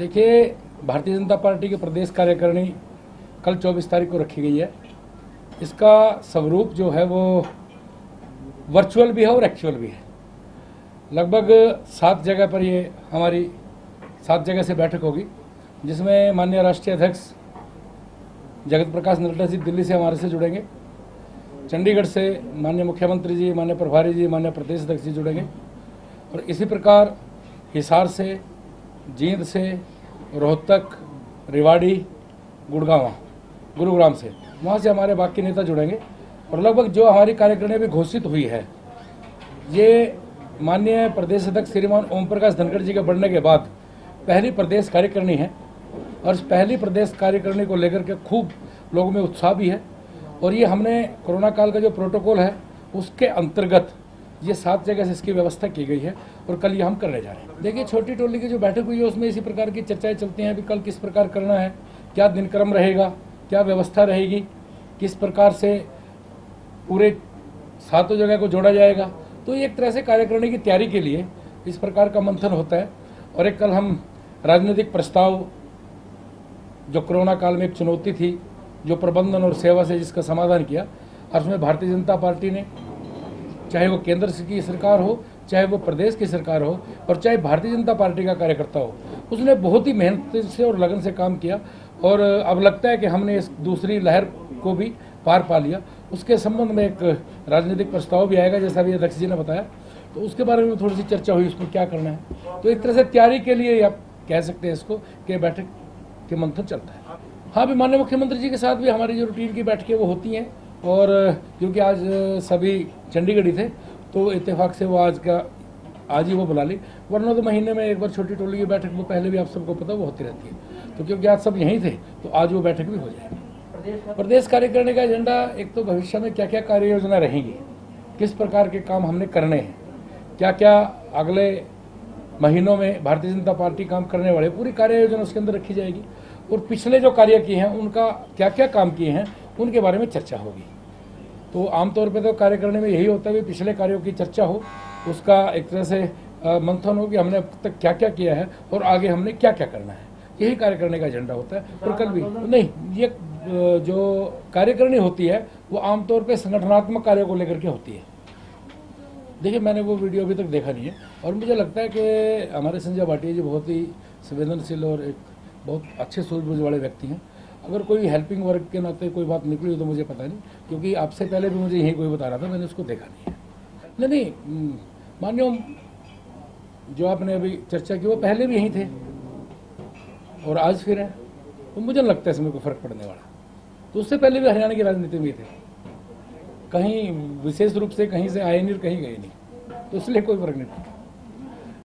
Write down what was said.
देखिए, भारतीय जनता पार्टी के प्रदेश कार्यकारिणी कल 24 तारीख को रखी गई है। इसका स्वरूप जो है वो वर्चुअल भी है और एक्चुअल भी है। लगभग 7 जगह पर ये हमारी 7 जगह से बैठक होगी, जिसमें माननीय राष्ट्रीय अध्यक्ष जगत प्रकाश नड्डा जी दिल्ली से हमारे से जुड़ेंगे, चंडीगढ़ से माननीय मुख्यमंत्री जी, माननीय प्रभारी जी, माननीय प्रदेश अध्यक्ष जी जुड़ेंगे, और इसी प्रकार हिसार से, जींद से, रोहतक, रेवाड़ी, गुरुग्राम से, वहाँ से हमारे बाकी नेता जुड़ेंगे। और लगभग जो हमारी कार्यकारिणी अभी घोषित हुई है, ये माननीय प्रदेश अध्यक्ष श्रीमान ओम प्रकाश धनखड़ जी के बढ़ने के बाद पहली प्रदेश कार्यकारिणी है, और इस पहली प्रदेश कार्यकारिणी को लेकर के खूब लोगों में उत्साह भी है। और ये हमने कोरोना काल का जो प्रोटोकॉल है उसके अंतर्गत ये 7 जगह से इसकी व्यवस्था की गई है, और कल ये हम करने जा रहे हैं। देखिए, छोटी टोली की जो बैठक हुई है उसमें इसी प्रकार की चर्चाएं चलती हैं, अभी कल किस प्रकार करना है, क्या दिनक्रम रहेगा, क्या व्यवस्था रहेगी, किस प्रकार से पूरे 7 जगह को जोड़ा जाएगा। तो एक तरह से कार्यकारिणी की तैयारी के लिए इस प्रकार का मंथन होता है। और एक कल हम राजनीतिक प्रस्ताव, जो कोरोना काल में एक चुनौती थी, जो प्रबंधन और सेवा से जिसका समाधान किया, और उसमें भारतीय जनता पार्टी ने, चाहे वो केंद्र की सरकार हो, चाहे वो प्रदेश की सरकार हो, और चाहे भारतीय जनता पार्टी का कार्यकर्ता हो, उसने बहुत ही मेहनत से और लगन से काम किया। और अब लगता है कि हमने इस दूसरी लहर को भी पार पा लिया। उसके संबंध में एक राजनीतिक प्रस्ताव भी आएगा, जैसा भी अध्यक्ष जी ने बताया, तो उसके बारे में थोड़ी सी चर्चा हुई, उसमें क्या करना है। तो एक तरह से तैयारी के लिए आप कह सकते हैं इसको कि बैठक के मंथन चलता है। हाँ, भी माननीय मुख्यमंत्री जी के साथ भी हमारी जो रूटीन की बैठकें वो होती हैं, और क्योंकि आज सभी चंडीगढ़ ही थे, तो इत्तेफाक से वो आज ही वो बुला ली, वरना तो महीने में एक बार छोटी टोली की बैठक वो पहले भी आप सबको पता वो होती रहती है। तो क्योंकि आज सब यहीं थे, तो आज वो बैठक भी हो जाएगी। प्रदेश कार्यकारिणी का एजेंडा, एक तो भविष्य में क्या क्या कार्य योजना रहेंगी, किस प्रकार के काम हमने करने हैं, क्या क्या अगले महीनों में भारतीय जनता पार्टी काम करने वाले, पूरी कार्य योजना उसके अंदर रखी जाएगी। और पिछले जो कार्य किए हैं उनका क्या क्या काम किए हैं उनके बारे में चर्चा होगी। तो आमतौर पे तो कार्यकारिणी में यही होता है कि पिछले कार्यों की चर्चा हो, उसका एक तरह से मंथन हो कि हमने अब तक क्या क्या किया है और आगे हमने क्या क्या करना है। यही कार्यकारिणी का एजेंडा होता है। और कल भी नहीं, ये जो कार्यकारिणी होती है वो आमतौर पर संगठनात्मक कार्यों को लेकर के होती है। देखिए, मैंने वो वीडियो अभी तक देखा नहीं है, और मुझे लगता है कि हमारे संजय भाटिया जी बहुत ही संवेदनशील और एक बहुत अच्छे सूझबूझ वाले व्यक्ति हैं। अगर कोई हेल्पिंग वर्क के नाते कोई बात निकली हो तो मुझे पता नहीं, क्योंकि आपसे पहले भी मुझे यही कोई बता रहा था, मैंने उसको देखा नहीं है। नहीं, मान्य जो आपने अभी चर्चा की वो पहले भी यहीं थे और आज फिर हैं, तो मुझे लगता है इसमें कोई फर्क पड़ने वाला। तो उससे पहले भी हरियाणा की राजनीति में थे, कहीं विशेष रूप से कहीं से आए नहीं और कहीं गए नहीं, तो इसलिए कोई फर्क नहीं पड़ता।